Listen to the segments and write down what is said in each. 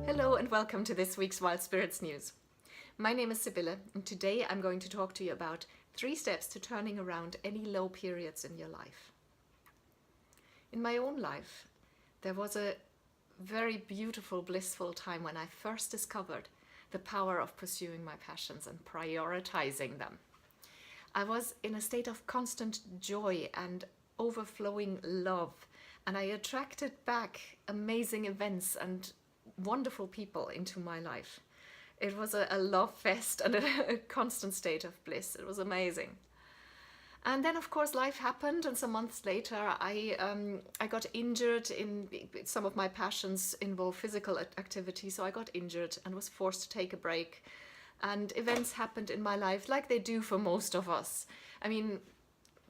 Hello and welcome to this week's Wild Spirits News. My name is Sibylle and today I'm going to talk to you about 3 steps to turning around any low periods in your life. In my own life, there was a very beautiful, blissful time when I first discovered the power of pursuing my passions and prioritizing them. I was in a state of constant joy and overflowing love, and I attracted back amazing events and wonderful people into my life. It was a love fest and a constant state of bliss. It was amazing. And then, of course, life happened, and some months later, I got injured. Some of my passions involve physical activity, so I got injured and was forced to take a break. And events happened in my life like they do for most of us. I mean,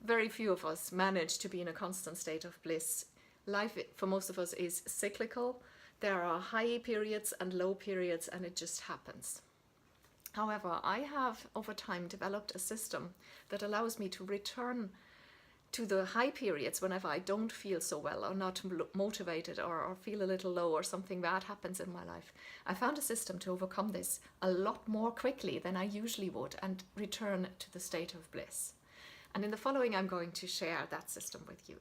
very few of us manage to be in a constant state of bliss. Life for most of us is cyclical. There are high periods and low periods, and it just happens. However, I have over time developed a system that allows me to return to the high periods whenever I don't feel so well or not motivated or feel a little low or something bad happens in my life. I found a system to overcome this a lot more quickly than I usually would and return to the state of bliss. And in the following, I'm going to share that system with you.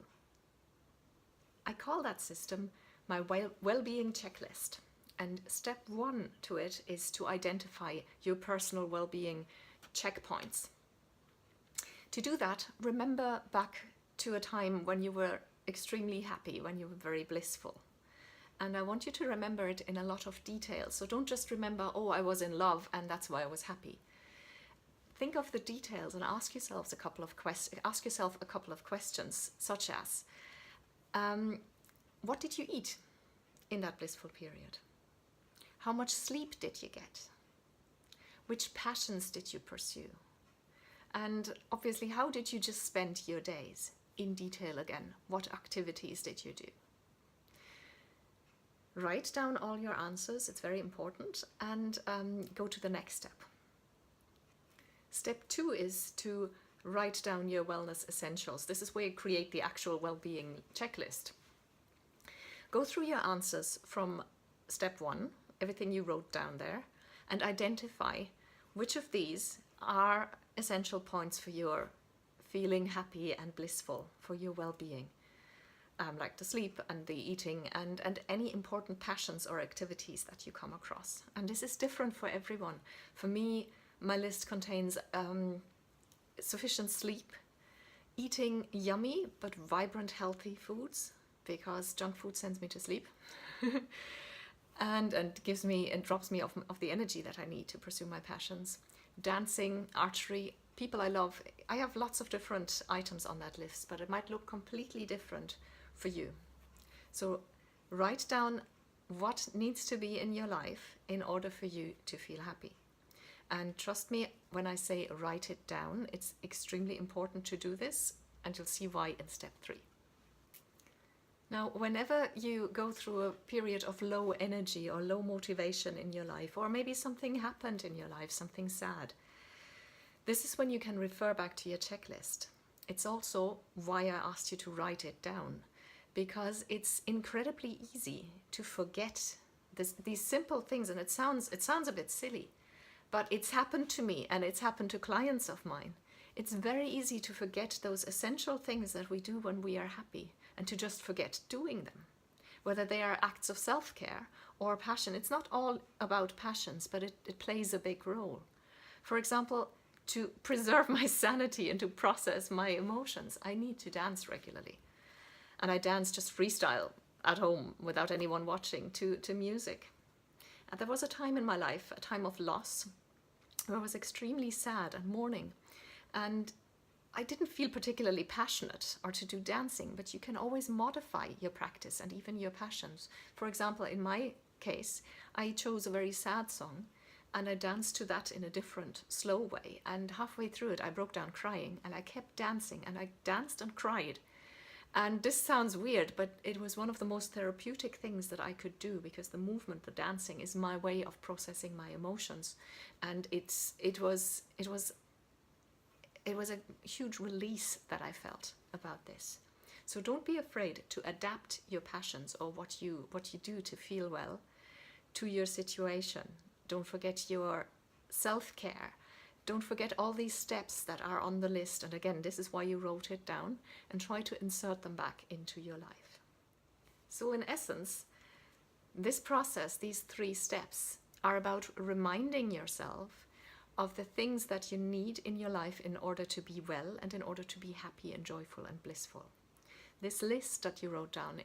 I call that system my well-being checklist. And step 1 to it is to identify your personal well-being checkpoints. To do that, remember back to a time when you were extremely happy, when you were very blissful. And I want you to remember it in a lot of detail. So don't just remember, oh, I was in love and that's why I was happy. Think of the details and ask yourself a couple of questions, such as, what did you eat in that blissful period? How much sleep did you get? Which passions did you pursue? And obviously, how did you just spend your days? In detail again, what activities did you do? Write down all your answers, it's very important, and go to the next step. Step 2 is to write down your wellness essentials. This is where you create the actual well-being checklist. Go through your answers from step 1, everything you wrote down there, and identify which of these are essential points for your feeling happy and blissful, for your well-being, like the sleep and the eating and any important passions or activities that you come across. And this is different for everyone. For me, my list contains sufficient sleep, eating yummy but vibrant healthy foods, because junk food sends me to sleep and drops me of the energy that I need to pursue my passions. Dancing, archery, people I love. I have lots of different items on that list, but it might look completely different for you. So write down what needs to be in your life in order for you to feel happy. And trust me, when I say write it down, it's extremely important to do this, and you'll see why in step 3. Now, whenever you go through a period of low energy or low motivation in your life, or maybe something happened in your life, something sad, this is when you can refer back to your checklist. It's also why I asked you to write it down, because it's incredibly easy to forget these simple things, and it sounds a bit silly, but it's happened to me and it's happened to clients of mine. It's very easy to forget those essential things that we do when we are happy, and to just forget doing them, whether they are acts of self-care or passion. It's not all about passions, but it plays a big role. For example, to preserve my sanity and to process my emotions, I need to dance regularly. And I dance just freestyle at home without anyone watching to music. And there was a time in my life, a time of loss, where I was extremely sad and mourning. And I didn't feel particularly passionate or to do dancing, but you can always modify your practice and even your passions. For example, in my case, I chose a very sad song and I danced to that in a different, slow way. And halfway through it, I broke down crying, and I kept dancing, and I danced and cried. And this sounds weird, but it was one of the most therapeutic things that I could do, because the movement, the dancing, is my way of processing my emotions. And it was a huge release that I felt about this. So don't be afraid to adapt your passions or what you do to feel well to your situation. Don't forget your self-care. Don't forget all these steps that are on the list. And again, this is why you wrote it down, and try to insert them back into your life. So in essence, this process, these 3 steps, are about reminding yourself of the things that you need in your life in order to be well and in order to be happy and joyful and blissful. This list that you wrote down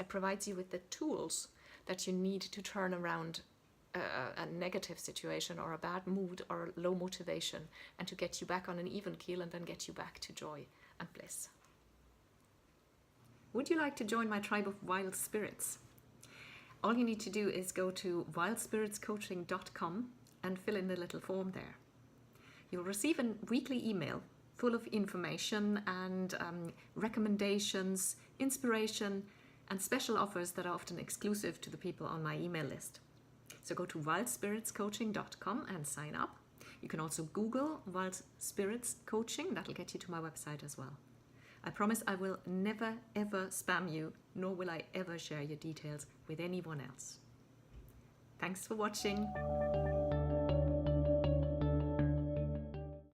provides you with the tools that you need to turn around a negative situation or a bad mood or low motivation, and to get you back on an even keel and then get you back to joy and bliss. Would you like to join my tribe of wild spirits? All you need to do is go to wildspiritscoaching.com and fill in the little form there. You'll receive a weekly email full of information and recommendations, inspiration, and special offers that are often exclusive to the people on my email list. So go to wildspiritscoaching.com and sign up. You can also Google Wild Spirits Coaching. That'll get you to my website as well. I promise I will never ever spam you, nor will I ever share your details with anyone else. Thanks for watching.